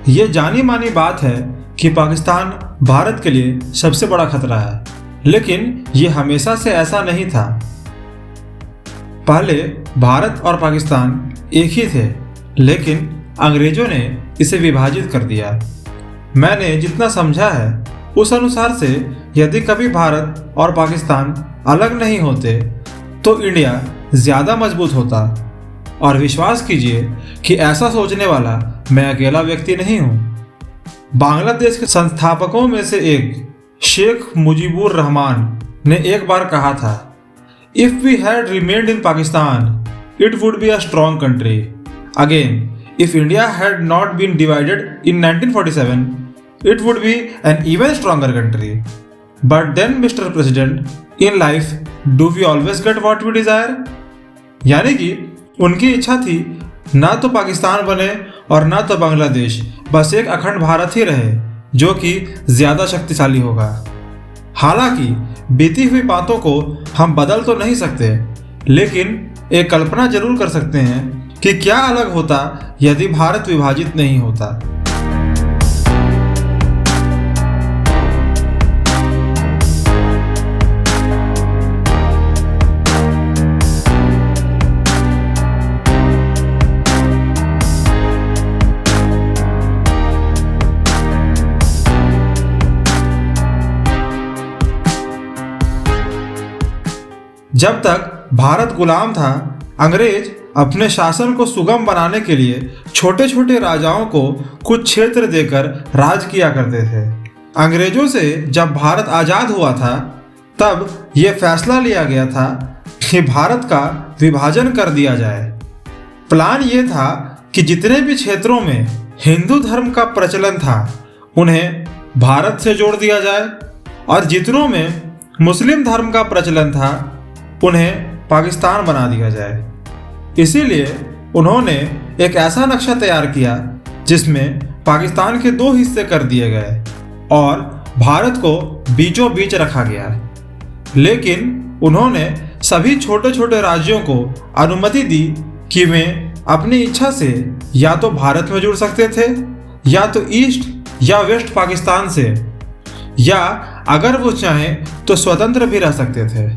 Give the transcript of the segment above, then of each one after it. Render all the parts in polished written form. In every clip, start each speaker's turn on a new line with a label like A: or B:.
A: ये जानी मानी बात है कि पाकिस्तान भारत के लिए सबसे बड़ा खतरा है, लेकिन ये हमेशा से ऐसा नहीं था। पहले भारत और पाकिस्तान एक ही थे, लेकिन अंग्रेजों ने इसे विभाजित कर दिया। मैंने जितना समझा है उस अनुसार से यदि कभी भारत और पाकिस्तान अलग नहीं होते तो इंडिया ज़्यादा मजबूत होता। और विश्वास कीजिए कि ऐसा सोचने वाला मैं अकेला व्यक्ति नहीं हूँ। बांग्लादेश के संस्थापकों में से एक शेख मुजीबुर रहमान ने एक बार कहा था, if we had remained in Pakistan it would be a strong country. Again, if India had not been divided in 1947 it would be an even stronger country. But then mister president, in life do we always get what we desire. यानी कि उनकी इच्छा थी ना तो पाकिस्तान बने और ना तो बांग्लादेश, बस एक अखंड भारत ही रहे जो कि ज़्यादा शक्तिशाली होगा। हालांकि बीती हुई बातों को हम बदल तो नहीं सकते, लेकिन एक कल्पना जरूर कर सकते हैं कि क्या अलग होता यदि भारत विभाजित नहीं होता। जब तक भारत गुलाम था, अंग्रेज अपने शासन को सुगम बनाने के लिए छोटे छोटे राजाओं को कुछ क्षेत्र देकर राज किया करते थे। अंग्रेजों से जब भारत आज़ाद हुआ था तब ये फैसला लिया गया था कि भारत का विभाजन कर दिया जाए। प्लान ये था कि जितने भी क्षेत्रों में हिंदू धर्म का प्रचलन था उन्हें भारत से जोड़ दिया जाए और जितनों में मुस्लिम धर्म का प्रचलन था उन्हें पाकिस्तान बना दिया जाए। इसीलिए उन्होंने एक ऐसा नक्शा तैयार किया जिसमें पाकिस्तान के दो हिस्से कर दिए गए और भारत को बीचों बीच रखा गया। लेकिन उन्होंने सभी छोटे छोटे राज्यों को अनुमति दी कि वे अपनी इच्छा से या तो भारत में जुड़ सकते थे या तो ईस्ट या वेस्ट पाकिस्तान से, या अगर वो चाहें तो स्वतंत्र भी रह सकते थे।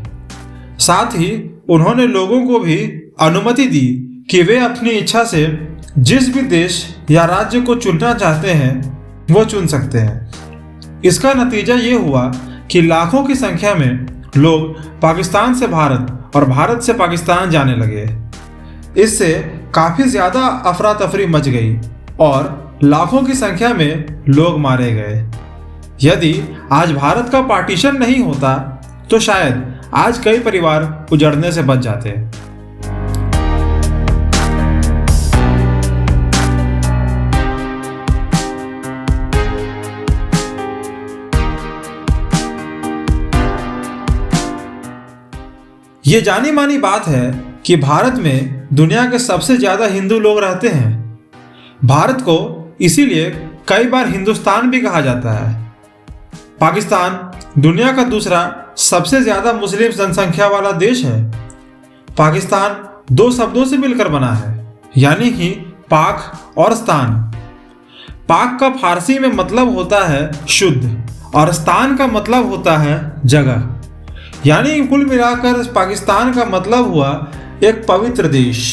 A: साथ ही उन्होंने लोगों को भी अनुमति दी कि वे अपनी इच्छा से जिस भी देश या राज्य को चुनना चाहते हैं वो चुन सकते हैं। इसका नतीजा ये हुआ कि लाखों की संख्या में लोग पाकिस्तान से भारत और भारत से पाकिस्तान जाने लगे। इससे काफ़ी ज़्यादा अफरा तफरी मच गई और लाखों की संख्या में लोग मारे गए। यदि आज भारत का पार्टीशन नहीं होता तो शायद आज कई परिवार उजड़ने से बच जाते। ये जानी मानी बात है कि भारत में दुनिया के सबसे ज्यादा हिंदू लोग रहते हैं। भारत को इसीलिए कई बार हिंदुस्तान भी कहा जाता है। पाकिस्तान दुनिया का दूसरा सबसे ज्यादा मुस्लिम जनसंख्या वाला देश है। पाकिस्तान दो शब्दों से मिलकर बना है, यानी कि पाक और स्तान। पाक का फारसी में मतलब होता है शुद्ध और स्तान का मतलब होता है जगह। यानी कुल मिलाकर पाकिस्तान का मतलब हुआ एक पवित्र देश।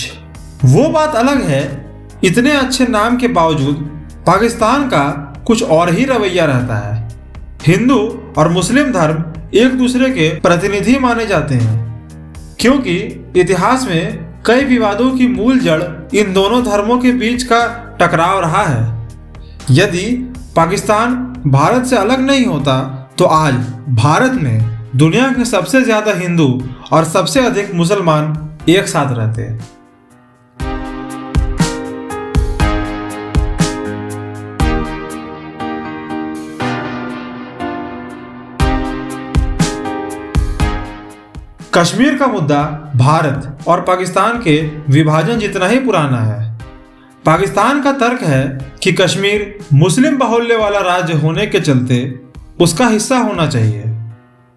A: वो बात अलग है, इतने अच्छे नाम के बावजूद पाकिस्तान का कुछ और ही रवैया रहता है। हिंदू और मुस्लिम धर्म एक दूसरे के प्रतिनिधि माने जाते हैं, क्योंकि इतिहास में कई विवादों की मूल जड़ इन दोनों धर्मों के बीच का टकराव रहा है। यदि पाकिस्तान भारत से अलग नहीं होता तो आज भारत में दुनिया के सबसे ज्यादा हिंदू और सबसे अधिक मुसलमान एक साथ रहते हैं। कश्मीर का मुद्दा भारत और पाकिस्तान के विभाजन जितना ही पुराना है। पाकिस्तान का तर्क है कि कश्मीर मुस्लिम बाहुल्य वाला राज्य होने के चलते उसका हिस्सा होना चाहिए।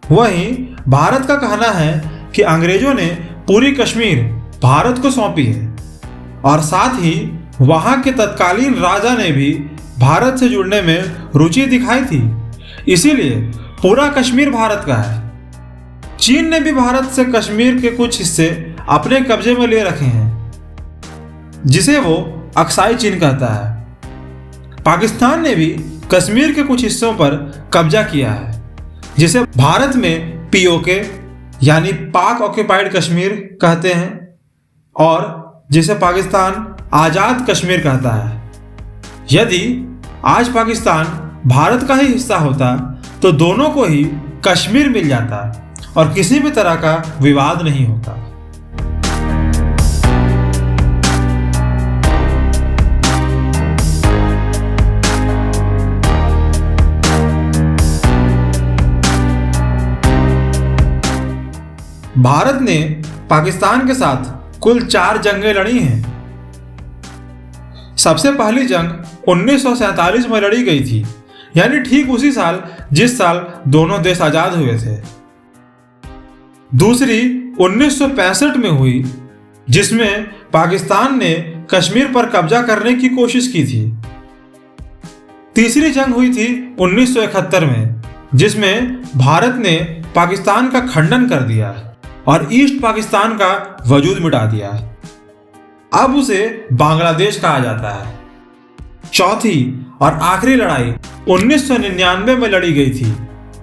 A: वहीं भारत का कहना है कि अंग्रेजों ने पूरी कश्मीर भारत को सौंपी है और साथ ही वहां के तत्कालीन राजा ने भी भारत से जुड़ने में रुचि दिखाई थी, इसीलिए पूरा कश्मीर भारत का है। चीन ने भी भारत से कश्मीर के कुछ हिस्से अपने कब्जे में ले रखे हैं, जिसे वो अक्साई चीन कहता है। पाकिस्तान ने भी कश्मीर के कुछ हिस्सों पर कब्जा किया है, जिसे भारत में पीओके यानी पाक ऑक्यूपाइड कश्मीर कहते हैं और जिसे पाकिस्तान आज़ाद कश्मीर कहता है। यदि आज पाकिस्तान भारत का ही हिस्सा होता तो दोनों को ही कश्मीर मिल जाता और किसी भी तरह का विवाद नहीं होता। भारत ने पाकिस्तान के साथ कुल 4 जंगें लड़ी हैं। सबसे पहली जंग 1947 में लड़ी गई थी, यानी ठीक उसी साल जिस साल दोनों देश आजाद हुए थे। दूसरी 1965 में हुई, जिसमें पाकिस्तान ने कश्मीर पर कब्जा करने की कोशिश की थी। तीसरी जंग हुई थी 1971 में, जिसमें भारत ने पाकिस्तान का खंडन कर दिया और ईस्ट पाकिस्तान का वजूद मिटा दिया। अब उसे बांग्लादेश कहा जाता है। चौथी और आखिरी लड़ाई 1999 में लड़ी गई थी,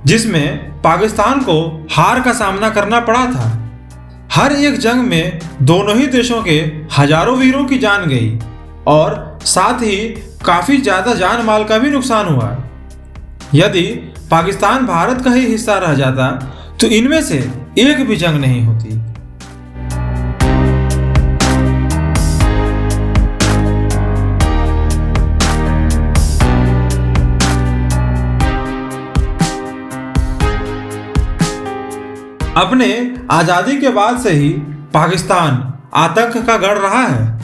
A: जिसमें पाकिस्तान को हार का सामना करना पड़ा था। हर एक जंग में दोनों ही देशों के हजारों वीरों की जान गई और साथ ही काफी ज्यादा जान माल का भी नुकसान हुआ। यदि पाकिस्तान भारत का ही हिस्सा रह जाता तो इनमें से एक भी जंग नहीं होती। अपने आजादी के बाद से ही पाकिस्तान आतंक का गढ़ रहा है।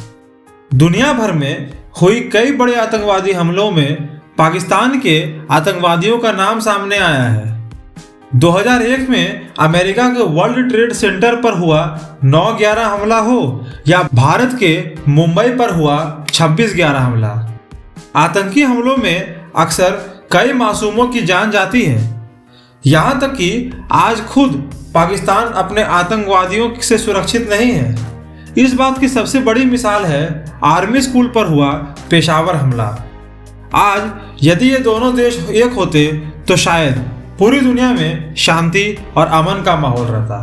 A: दुनिया भर में हुई कई बड़े आतंकवादी हमलों में पाकिस्तान के आतंकवादियों का नाम सामने आया है। 2001 में अमेरिका के वर्ल्ड ट्रेड सेंटर पर हुआ 9/11 हमला हो या भारत के मुंबई पर हुआ 26/11 हमला, आतंकी हमलों में अक्सर कई मासूमों की जान जाती है। यहाँ तक कि आज खुद पाकिस्तान अपने आतंकवादियों से सुरक्षित नहीं है। इस बात की सबसे बड़ी मिसाल है आर्मी स्कूल पर हुआ पेशावर हमला। आज यदि ये दोनों देश एक होते तो शायद पूरी दुनिया में शांति और अमन का माहौल रहता।